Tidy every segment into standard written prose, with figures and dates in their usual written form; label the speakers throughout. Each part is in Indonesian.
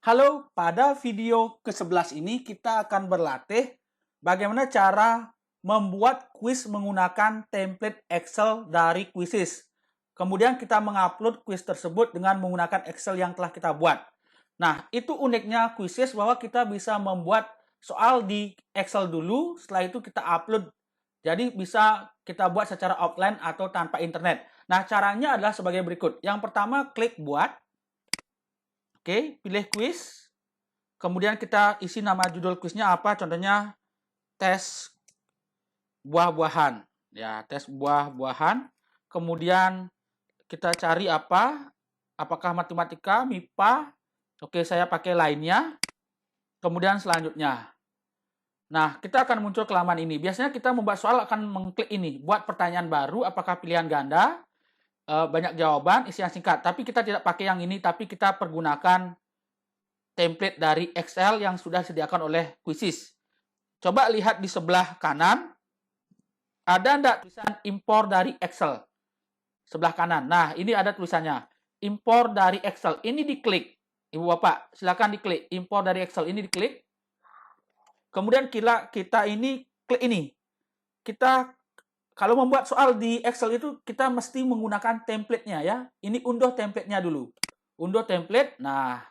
Speaker 1: Halo, pada video ke-11 ini kita akan berlatih bagaimana cara membuat kuis menggunakan template Excel dari Quizizz. Kemudian kita mengupload kuis tersebut dengan menggunakan Excel yang telah kita buat. Nah, itu uniknya Quizizz bahwa kita bisa membuat soal di Excel dulu, setelah itu kita upload. Jadi bisa kita buat secara offline atau tanpa internet. Nah, caranya adalah sebagai berikut. Yang pertama, klik buat. Oke, pilih kuis. Kemudian kita isi nama judul kuisnya apa, contohnya tes buah-buahan. Ya, tes buah-buahan. Kemudian kita cari apa, apakah matematika, MIPA. Oke, saya pakai lainnya. Kemudian selanjutnya. Nah, kita akan muncul ke halaman ini. Biasanya kita membuat soal akan mengklik ini. Buat pertanyaan baru, apakah pilihan ganda, banyak jawaban, isi yang singkat. Tapi kita tidak pakai yang ini, tapi kita pergunakan template dari Excel yang sudah disediakan oleh Quizizz. Coba lihat di sebelah kanan, ada enggak tulisan impor dari Excel? Sebelah kanan. Nah, ini ada tulisannya. Impor dari Excel. Ini diklik. Ibu Bapak, silakan diklik. Impor dari Excel. Ini diklik. Kemudian kita ini klik ini. Kita kalau membuat soal di Excel itu kita mesti menggunakan template-nya ya. Ini unduh template-nya dulu. Unduh template. Nah,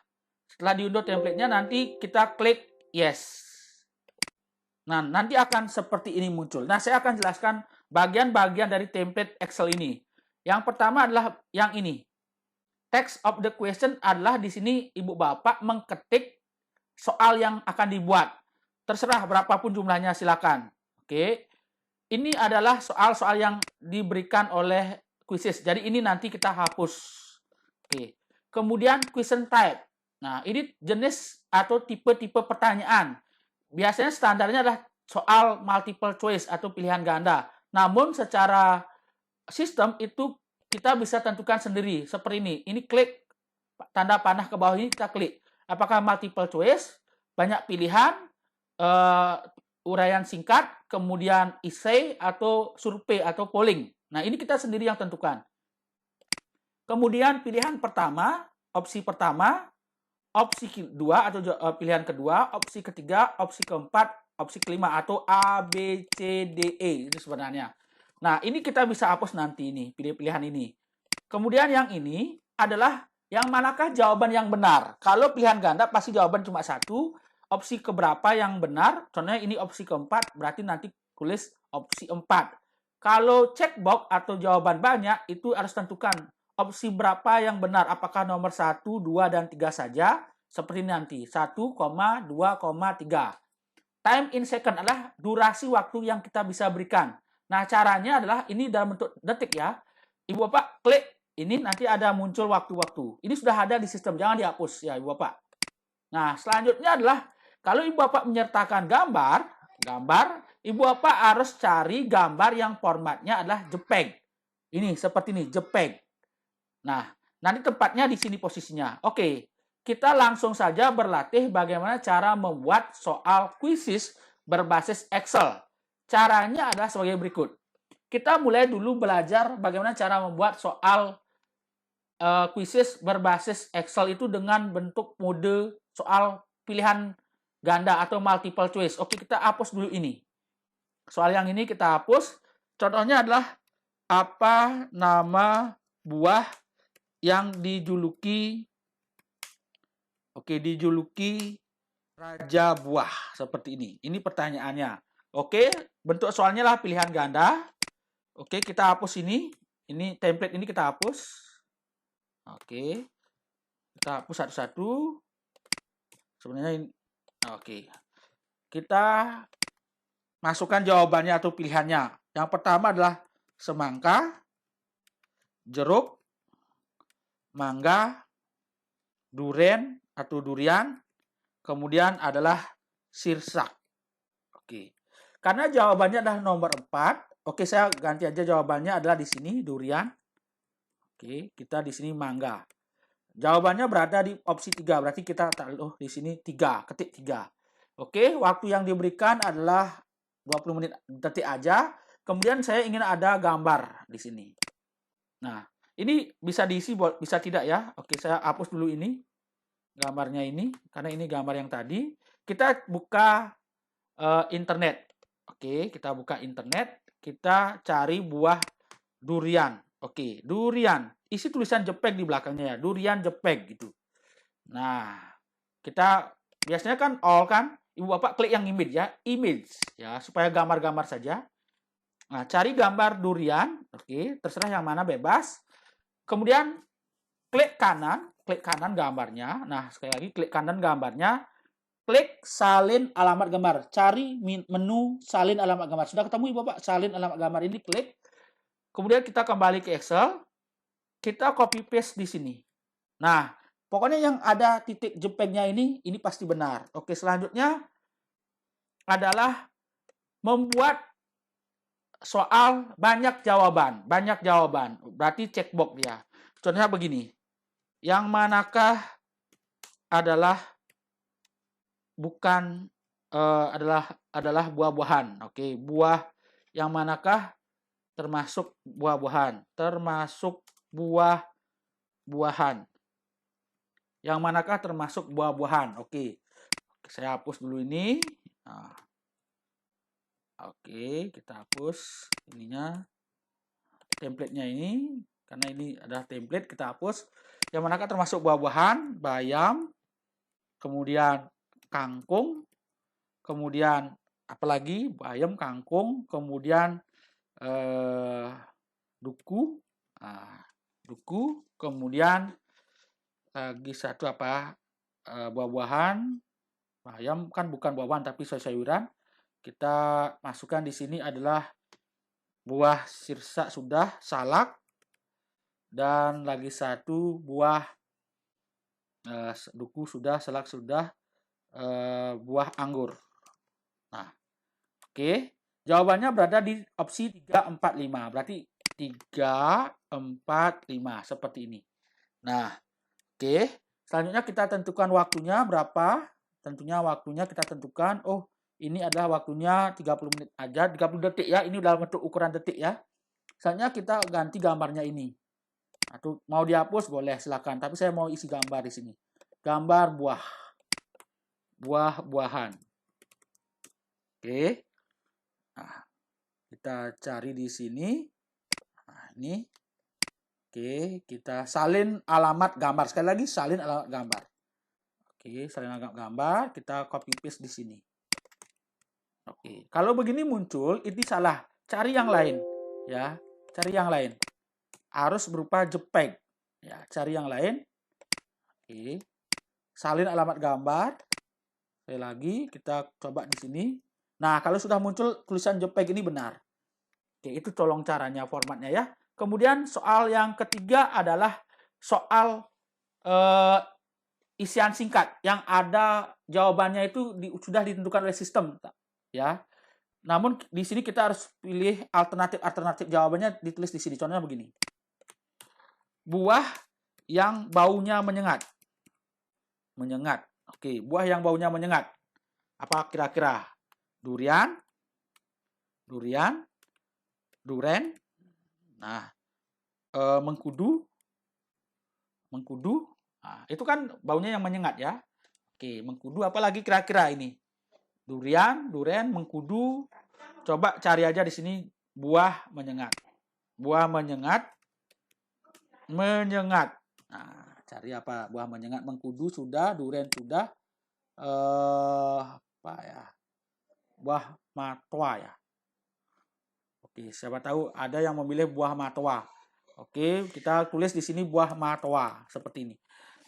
Speaker 1: setelah diunduh template-nya nanti kita klik yes. Nah, nanti akan seperti ini muncul. Nah, saya akan jelaskan bagian-bagian dari template Excel ini. Yang pertama adalah yang ini. Text of the question adalah di sini Ibu Bapak mengketik soal yang akan dibuat. Terserah berapapun jumlahnya silakan. Oke. Ini adalah soal-soal yang diberikan oleh Quizizz. Jadi ini nanti kita hapus. Oke. Kemudian question type. Nah, ini jenis atau tipe-tipe pertanyaan. Biasanya standarnya adalah soal multiple choice atau pilihan ganda. Namun secara sistem itu kita bisa tentukan sendiri. Seperti ini. Ini klik tanda panah ke bawah ini kita klik. Apakah multiple choice, banyak pilihan, uraian singkat, kemudian essay atau survei atau polling. Nah, ini kita sendiri yang tentukan. Kemudian pilihan pertama, opsi pertama, opsi kedua atau pilihan kedua, opsi ketiga, opsi keempat, opsi kelima atau A, B, C, D, E itu sebenarnya. Nah, ini kita bisa hapus nanti ini, pilih-pilihan ini. Kemudian yang ini adalah yang manakah jawaban yang benar. Kalau pilihan ganda pasti jawaban cuma satu, opsi keberapa yang benar, contohnya ini opsi keempat, berarti nanti tulis opsi 4. Kalau checkbox atau jawaban banyak, itu harus tentukan opsi berapa yang benar, apakah nomor 1, 2, dan 3 saja, seperti nanti, 1, 2, 3. Time in second adalah durasi waktu yang kita bisa berikan. Nah, caranya adalah ini dalam bentuk detik ya. Ibu Bapak klik, ini nanti ada muncul waktu-waktu. Ini sudah ada di sistem, jangan dihapus ya Ibu Bapak. Nah, selanjutnya adalah kalau Ibu Bapak menyertakan gambar, Ibu Bapak harus cari gambar yang formatnya adalah JPEG. Ini seperti ini, JPEG. Nah, nanti tempatnya di sini posisinya. Oke, kita langsung saja berlatih bagaimana cara membuat soal Quizizz berbasis Excel. Caranya adalah sebagai berikut. Kita mulai dulu belajar bagaimana cara membuat soal Quizizz berbasis Excel itu dengan bentuk mode soal pilihan ganda atau multiple choice. Oke, kita hapus dulu ini. Soal yang ini kita hapus. Contohnya adalah apa nama buah yang dijuluki raja buah, seperti ini. Ini pertanyaannya. Oke, bentuk soalnya lah pilihan ganda. Oke, kita hapus ini. Ini template ini kita hapus. Oke. Kita hapus satu-satu. Sebenarnya ini oke. Kita masukkan jawabannya atau pilihannya. Yang pertama adalah semangka, jeruk, mangga, duren atau durian, kemudian adalah sirsak. Oke. Karena jawabannya adalah nomor 4, oke saya ganti aja jawabannya adalah di sini durian. Oke, kita di sini mangga. Jawabannya berada di opsi 3, berarti kita taruh di sini 3, ketik 3. Oke, waktu yang diberikan adalah 20 menit detik aja. Kemudian saya ingin ada gambar di sini. Nah, ini bisa diisi, bisa tidak ya. Oke, saya hapus dulu ini. gambarnya ini, karena ini gambar yang tadi. Kita buka internet. Oke, kita buka internet, kita cari buah durian. Oke, durian. Isi tulisan JPEG di belakangnya ya, durian JPEG gitu. Nah, kita biasanya kan all kan, Ibu Bapak klik yang image ya, supaya gambar-gambar saja. Nah, cari gambar durian, oke, terserah yang mana bebas. Kemudian klik kanan gambarnya. Nah, sekali lagi klik kanan gambarnya, klik salin alamat gambar. Cari menu salin alamat gambar. Sudah ketemu Ibu Bapak salin alamat gambar ini, klik. Kemudian kita kembali ke Excel, kita copy paste di sini. Nah, pokoknya yang ada titik JPEG-nya ini pasti benar. Oke, selanjutnya adalah membuat soal banyak jawaban. Berarti checkbox dia. Contohnya begini. Yang manakah adalah bukan adalah buah-buahan. Oke, buah yang manakah termasuk buah-buahan? Termasuk buah-buahan. Yang manakah termasuk buah-buahan? Oke. Saya hapus dulu ini. Nah. Oke, kita hapus ininya. Template-nya ini. Karena ini adalah template, kita hapus. Yang manakah termasuk buah-buahan? Bayam. Kemudian kangkung. Kemudian apalagi? Bayam, kangkung. Kemudian duku. Duku. Kemudian lagi satu apa? Buah-buahan. Bayam kan bukan buah-buahan tapi sayur-sayuran. Kita masukkan di sini adalah buah sirsak sudah, salak, dan lagi satu buah duku sudah, salak sudah, buah anggur. Nah, oke. Jawabannya berada di opsi 3, 4, 5. Berarti 3, 4, 5 seperti ini. Nah, oke. Selanjutnya kita tentukan waktunya berapa. Tentunya waktunya kita tentukan, oh ini adalah waktunya 30 menit aja, 30 detik ya. Ini dalam bentuk ukuran detik ya. Selanjutnya kita ganti gambarnya ini. Atau mau dihapus boleh silakan, tapi saya mau isi gambar di sini. Gambar buah. Buah-buahan. Oke. Nah, kita cari di sini. Nah, ini. Oke, kita salin alamat gambar. Sekali lagi salin alamat gambar. Oke, salin alamat gambar, kita copy paste di sini. Oke, kalau begini muncul, ini salah. Cari yang lain, ya. Cari yang lain. Harus berupa JPEG. Ya, cari yang lain. Oke. Salin alamat gambar. Sekali lagi, kita coba di sini. Nah, kalau sudah muncul tulisan JPEG ini benar. Oke, itu tolong caranya, formatnya ya. Kemudian soal yang ketiga adalah soal isian singkat yang ada jawabannya itu sudah ditentukan oleh sistem, ya. Namun di sini kita harus pilih alternatif jawabannya ditulis di sini. Contohnya begini. Buah yang baunya menyengat. Menyengat. Oke, buah yang baunya menyengat. Apa kira-kira? Durian, duren. Nah, mengkudu. Nah, itu kan baunya yang menyengat ya. Oke, mengkudu apalagi kira-kira ini? Durian, mengkudu. Coba cari aja di sini buah menyengat. Buah menyengat. Nah, cari apa? Buah menyengat, mengkudu sudah, durian sudah. Apa ya? Buah matwa ya. Oke, siapa tahu ada yang memilih buah matwa. Oke, kita tulis di sini buah matwa seperti ini.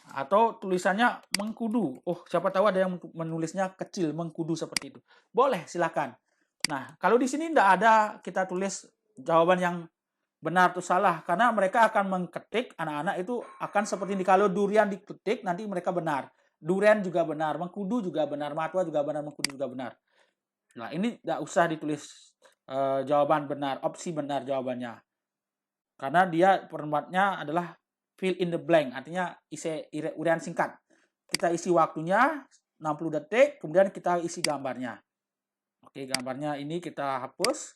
Speaker 1: Atau tulisannya mengkudu. Oh, siapa tahu ada yang menulisnya kecil, mengkudu seperti itu. Boleh, silakan. Nah, kalau di sini tidak ada, kita tulis jawaban yang benar atau salah. Karena mereka akan mengketik, anak-anak itu akan seperti ini. Kalau durian diketik, nanti mereka benar. Durian juga benar, mengkudu juga benar, matwa juga benar, mengkudu juga benar. Nah, ini tidak usah ditulis jawaban benar, opsi benar jawabannya. Karena dia formatnya adalah fill in the blank, artinya isi urian singkat. Kita isi waktunya 60 detik, kemudian kita isi gambarnya. Oke, gambarnya ini kita hapus.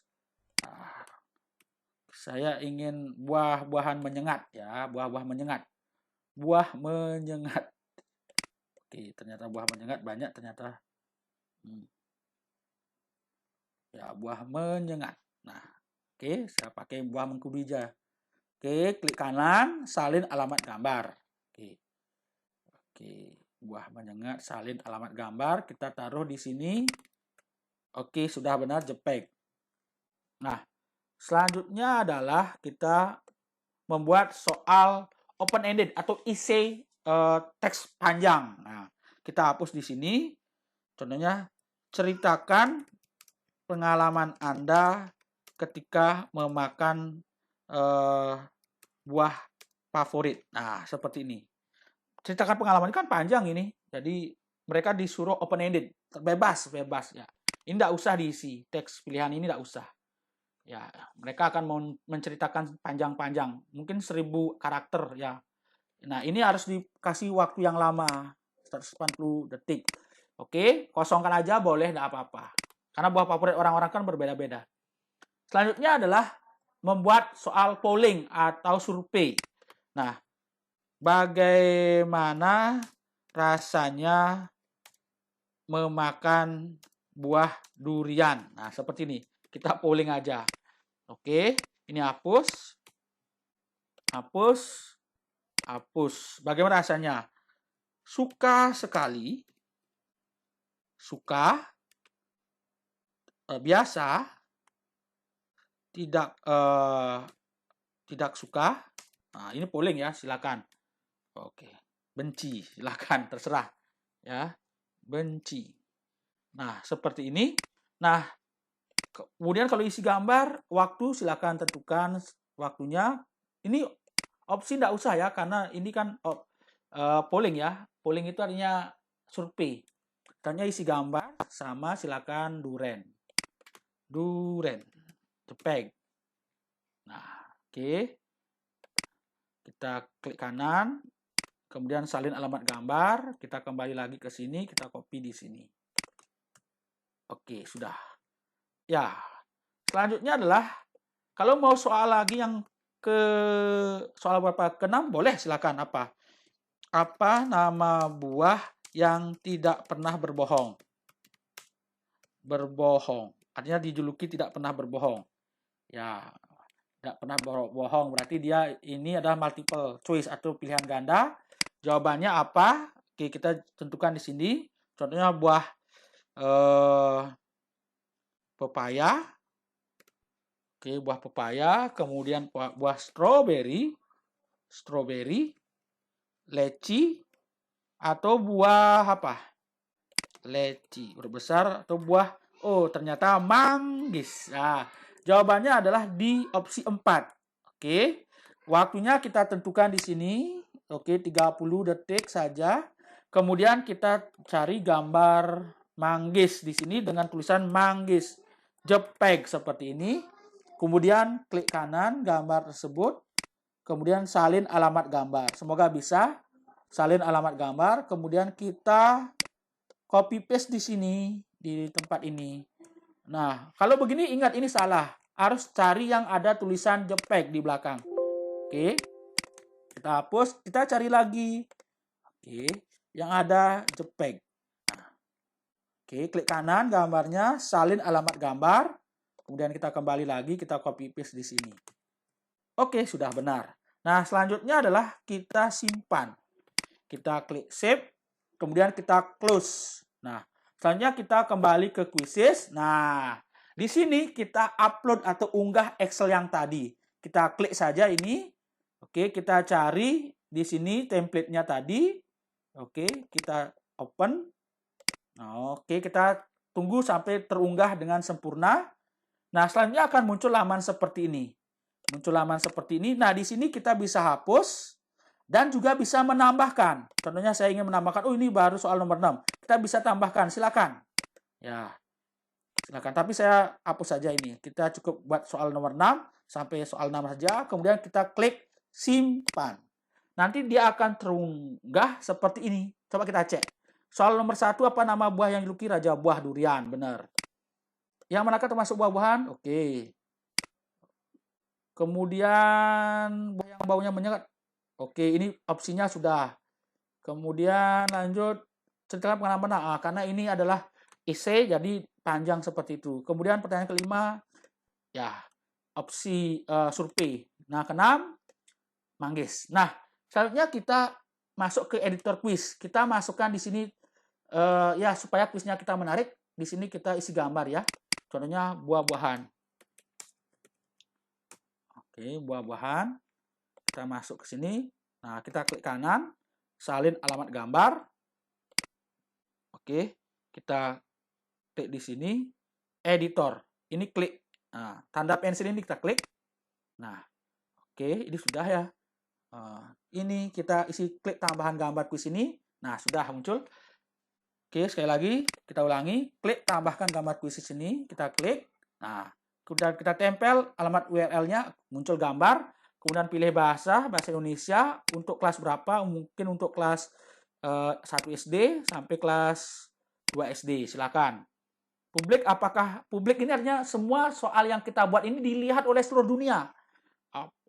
Speaker 1: Saya ingin buah-buahan menyengat ya, buah-buah menyengat. Buah menyengat. Oke, ternyata buah menyengat banyak ternyata. Ya, buah menyengat. Nah, oke, saya pakai buah mengkudu hijau. Oke, klik kanan, salin alamat gambar. Oke, buah menyengat, salin alamat gambar. Kita taruh di sini. Oke, sudah benar JPEG. Nah, selanjutnya adalah kita membuat soal open-ended atau isi teks panjang. Nah, kita hapus di sini. Contohnya, ceritakan pengalaman Anda ketika memakan buah favorit. Nah, seperti ini. Ceritakan pengalaman kan panjang ini. Jadi mereka disuruh open-ended, bebas ya. Ini tidak usah diisi, teks pilihan ini tidak usah. Ya, mereka akan menceritakan panjang-panjang, mungkin 1000 karakter ya. Nah, ini harus dikasih waktu yang lama, 180 detik. Oke, kosongkan aja boleh, tidak apa-apa. Karena buah favorit orang-orang kan berbeda-beda. Selanjutnya adalah membuat soal polling atau survei. Nah, bagaimana rasanya memakan buah durian? Nah, seperti ini. Kita polling aja. Oke, ini hapus. Hapus. Hapus. Bagaimana rasanya? Suka sekali. Suka. Biasa. Tidak suka. Nah, ini polling ya, silakan. Oke. Benci, silakan, terserah. Ya, benci. Nah, seperti ini. Nah, kemudian kalau isi gambar, waktu silakan tentukan waktunya. Ini opsi tidak usah ya, karena ini kan polling ya. Polling itu artinya survei. Tanya isi gambar sama silakan duren. Duren. JPEG. Nah, oke. Kita klik kanan. Kemudian salin alamat gambar. Kita kembali lagi ke sini. Kita copy di sini. Oke, sudah. Ya, selanjutnya adalah kalau mau soal lagi yang ke soal berapa ke-6 boleh silakan apa? Apa nama buah yang tidak pernah berbohong? Berbohong. Artinya dijuluki tidak pernah berbohong. Ya, tidak pernah berbohong berarti dia ini adalah multiple choice atau pilihan ganda. Jawabannya apa? Oke, kita tentukan di sini. Contohnya buah pepaya. Oke, buah pepaya, kemudian buah strawberry, leci, atau buah apa? Leci, huruf besar, atau buah, oh ternyata manggis. Nah, jawabannya adalah di opsi 4. Oke, waktunya kita tentukan di sini. Oke, 30 detik saja. Kemudian kita cari gambar manggis di sini dengan tulisan manggis. JPEG seperti ini. Kemudian klik kanan gambar tersebut. Kemudian salin alamat gambar. Semoga bisa. Salin alamat gambar. Kemudian kita copy paste di sini. Di tempat ini. Nah, kalau begini ingat ini salah. Harus cari yang ada tulisan JPEG di belakang. Oke. Kita hapus. Kita cari lagi. Oke. Yang ada JPEG. Nah. Oke. Klik kanan gambarnya. Salin alamat gambar. Kemudian kita kembali lagi, kita copy paste di sini. Oke, sudah benar. Nah, selanjutnya adalah kita simpan. Kita klik save, kemudian kita close. Nah, selanjutnya kita kembali ke quizzes. Nah, di sini kita upload atau unggah Excel yang tadi. Kita klik saja ini. Oke, kita cari di sini template-nya tadi. Oke, kita open. Nah, oke, kita tunggu sampai terunggah dengan sempurna. Nah, selanjutnya akan muncul laman seperti ini. Muncul laman seperti ini. Nah, di sini kita bisa hapus dan juga bisa menambahkan. Contohnya saya ingin menambahkan, oh ini baru soal nomor 6. Kita bisa tambahkan, silakan. Ya, silakan. Tapi saya hapus saja ini. Kita cukup buat soal nomor 6 sampai soal 6 saja. Kemudian kita klik simpan. Nanti dia akan terunggah seperti ini. Coba kita cek. Soal nomor 1, apa nama buah yang diluki Raja Buah Durian? Benar. Yang manakah termasuk buah-buahan? Oke. Kemudian yang baunya menyengat. Oke, ini opsinya sudah. Kemudian lanjut. ceritakan pengalaman Anda. Karena ini adalah essay, jadi panjang seperti itu. Kemudian pertanyaan kelima, ya opsi survei. Nah, keenam, manggis. Nah, selanjutnya kita masuk ke editor quiz. Kita masukkan di sini ya supaya kuisnya kita menarik. Di sini kita isi gambar ya. Contohnya buah-buahan. Oke, buah-buahan. Kita masuk ke sini. Nah, kita klik kanan, salin alamat gambar. Oke, kita klik di sini, editor. Ini klik. Nah, tanda pensil ini kita klik. Nah, oke, ini sudah ya. Ini kita isi klik tambahan gambar kuis ini. Nah, sudah muncul. Oke, sekali lagi kita ulangi. Klik tambahkan gambar kuis di sini. Kita klik. Nah, kemudian kita tempel alamat URL-nya, muncul gambar. Kemudian pilih bahasa Indonesia. Untuk kelas berapa? Mungkin untuk kelas 1 SD sampai kelas 2 SD. Silakan. Publik, apakah publik ini artinya semua soal yang kita buat ini dilihat oleh seluruh dunia.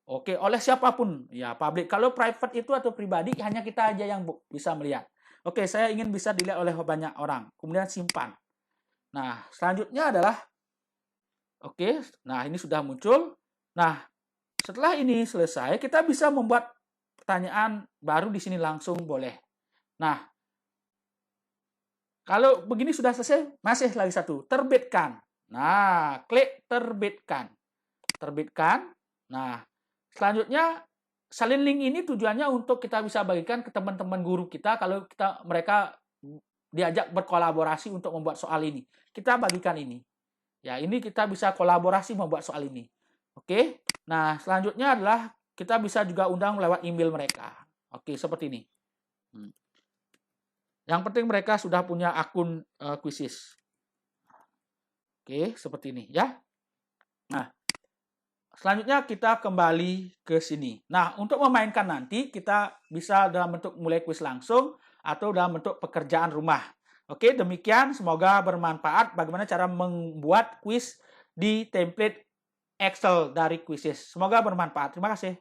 Speaker 1: Oke, oleh siapapun. Ya, publik. Kalau private itu atau pribadi, hanya kita aja yang bisa melihat. Oke, saya ingin bisa dilihat oleh banyak orang. Kemudian simpan. Nah, selanjutnya adalah, oke, nah ini sudah muncul. Nah, setelah ini selesai, kita bisa membuat pertanyaan baru di sini langsung boleh. Nah, kalau begini sudah selesai, masih lagi satu, terbitkan. Nah, klik terbitkan. Terbitkan. Nah, selanjutnya salin link ini tujuannya untuk kita bisa bagikan ke teman-teman guru kita kalau mereka diajak berkolaborasi untuk membuat soal ini. Kita bagikan ini. Ya, ini kita bisa kolaborasi membuat soal ini. Oke. Nah, selanjutnya adalah kita bisa juga undang lewat email mereka. Oke, seperti ini. Yang penting mereka sudah punya akun Quizizz. Oke, seperti ini ya. Nah, selanjutnya kita kembali ke sini. Nah, untuk memainkan nanti kita bisa dalam bentuk mulai kuis langsung atau dalam bentuk pekerjaan rumah. Oke, demikian semoga bermanfaat bagaimana cara membuat kuis di template Excel dari Quizizz. Semoga bermanfaat. Terima kasih.